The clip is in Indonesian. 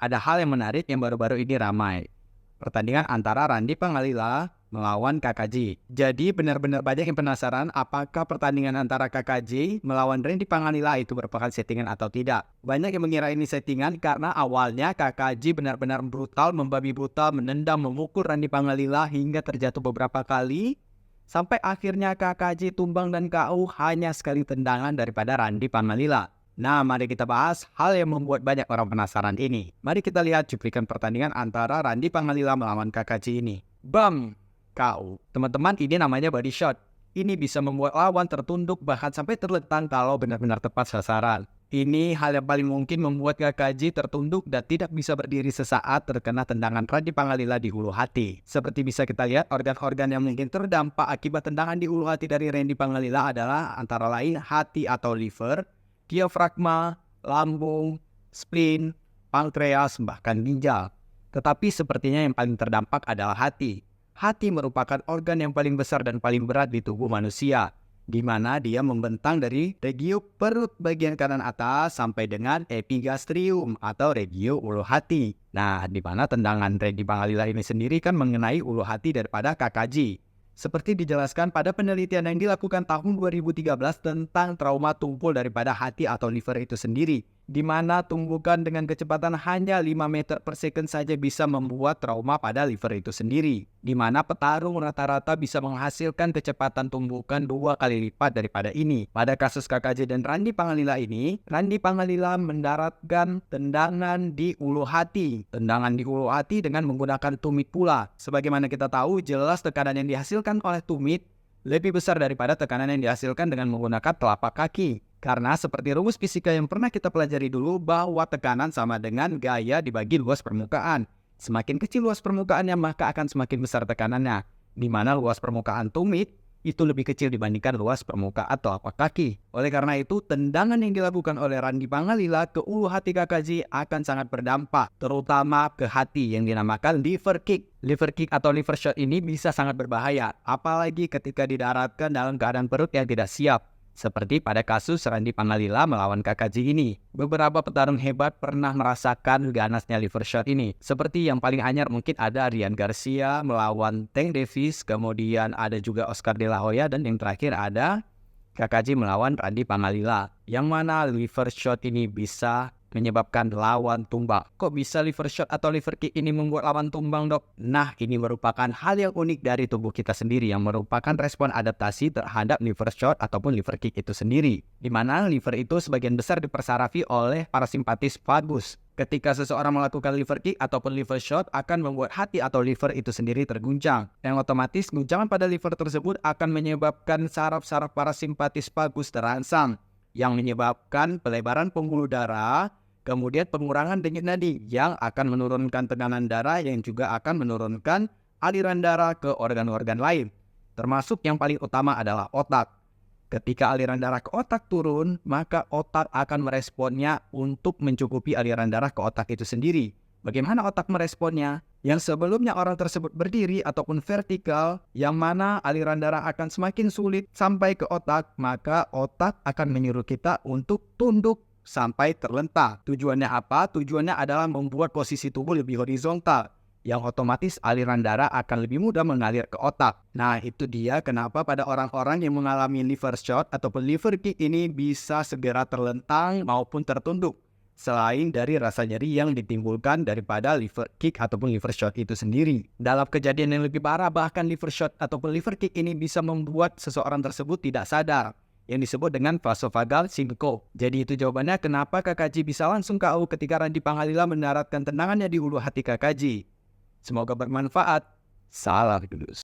ada hal yang menarik yang baru-baru ini ramai. Pertandingan antara Randy Pangalila melawan KKJ. Jadi benar-benar banyak yang penasaran apakah pertandingan antara KKJ melawan Randy Pangalila itu merupakan settingan atau tidak. Banyak yang mengira ini settingan karena awalnya KKJ benar-benar brutal, membabi buta, menendang, memukul Randy Pangalila hingga terjatuh beberapa kali. Sampai akhirnya KKJ tumbang dan KO hanya sekali tendangan daripada Randy Pangalila. Nah, mari kita bahas hal yang membuat banyak orang penasaran ini. Mari kita lihat cuplikan pertandingan antara Randy Pangalila melawan KKJ ini. Bam! KO. Teman-teman, ini namanya body shot. Ini bisa membuat lawan tertunduk bahkan sampai terlentang kalau benar-benar tepat sasaran. Ini hal yang paling mungkin membuat KKJ tertunduk dan tidak bisa berdiri sesaat terkena tendangan Randy Pangalila di ulu hati. Seperti bisa kita lihat, organ-organ yang mungkin terdampak akibat tendangan di ulu hati dari Randy Pangalila adalah antara lain hati atau liver, diafragma, lambung, spleen, pankreas, bahkan ginjal. Tetapi sepertinya yang paling terdampak adalah hati. Hati merupakan organ yang paling besar dan paling berat di tubuh manusia, di mana dia membentang dari regio perut bagian kanan atas sampai dengan epigastrium atau regio ulu hati. Nah, di mana tendangan Randy Pangalila ini sendiri kan mengenai ulu hati daripada KKJ. Seperti dijelaskan pada penelitian yang dilakukan tahun 2013 tentang trauma tumpul daripada hati atau liver itu sendiri, di mana tumbukan dengan kecepatan hanya 5 meter per second saja bisa membuat trauma pada liver itu sendiri, di mana petarung rata-rata bisa menghasilkan kecepatan tumbukan 2 kali lipat daripada ini. Pada kasus KKJ dan Randy Pangalila ini, Randy Pangalila mendaratkan tendangan di ulu hati. Tendangan di ulu hati dengan menggunakan tumit pula. Sebagaimana kita tahu, jelas tekanan yang dihasilkan oleh tumit lebih besar daripada tekanan yang dihasilkan dengan menggunakan telapak kaki. Karena seperti rumus fisika yang pernah kita pelajari dulu bahwa tekanan sama dengan gaya dibagi luas permukaan. Semakin kecil luas permukaannya maka akan semakin besar tekanannya. Di mana luas permukaan tumit itu lebih kecil dibandingkan luas permukaan telapak kaki. Oleh karena itu, tendangan yang dilakukan oleh Randy Pangalila ke ulu hati KKJ akan sangat berdampak, terutama ke hati yang dinamakan liver kick. Liver kick atau liver shot ini bisa sangat berbahaya, apalagi ketika didaratkan dalam keadaan perut yang tidak siap. Seperti pada kasus Randy Pangalila melawan KKJ ini. Beberapa petarung hebat pernah merasakan ganasnya liver shot ini. Seperti yang paling anyar mungkin ada Ryan Garcia melawan Tank Davis, kemudian ada juga Oscar De La Hoya, dan yang terakhir ada KKJ melawan Randy Pangalila. Yang mana liver shot ini bisa menyebabkan lawan tumbang. Kok bisa liver shot atau liver kick ini membuat lawan tumbang, dok? Nah, ini merupakan hal yang unik dari tubuh kita sendiri yang merupakan respon adaptasi terhadap liver shot ataupun liver kick itu sendiri. Di mana liver itu sebagian besar dipersarafi oleh parasimpatis vagus. Ketika seseorang melakukan liver kick ataupun liver shot akan membuat hati atau liver itu sendiri terguncang. Yang otomatis guncangan pada liver tersebut akan menyebabkan saraf-saraf parasimpatis vagus terangsang, yang menyebabkan pelebaran pembuluh darah, kemudian pengurangan denyut nadi yang akan menurunkan tekanan darah yang juga akan menurunkan aliran darah ke organ-organ lain. Termasuk yang paling utama adalah otak. Ketika aliran darah ke otak turun, maka otak akan meresponnya untuk mencukupi aliran darah ke otak itu sendiri. Bagaimana otak meresponnya? Yang sebelumnya orang tersebut berdiri ataupun vertikal, yang mana aliran darah akan semakin sulit sampai ke otak, maka otak akan menyuruh kita untuk tunduk sampai terlentang. Tujuannya apa? Tujuannya adalah membuat posisi tubuh lebih horizontal, yang otomatis aliran darah akan lebih mudah mengalir ke otak. Nah, itu dia kenapa pada orang-orang yang mengalami liver shot ataupun liver kick ini bisa segera terlentang maupun tertunduk. Selain dari rasa nyeri yang ditimbulkan daripada liver kick ataupun liver shot itu sendiri. Dalam kejadian yang lebih parah, bahkan liver shot ataupun liver kick ini bisa membuat seseorang tersebut tidak sadar, yang disebut dengan vasovagal syncope. Jadi itu jawabannya kenapa KKJ bisa langsung KO ketika Randy Pangalila mendaratkan tendangannya di ulu hati KKJ. Semoga bermanfaat. Salam Kudus.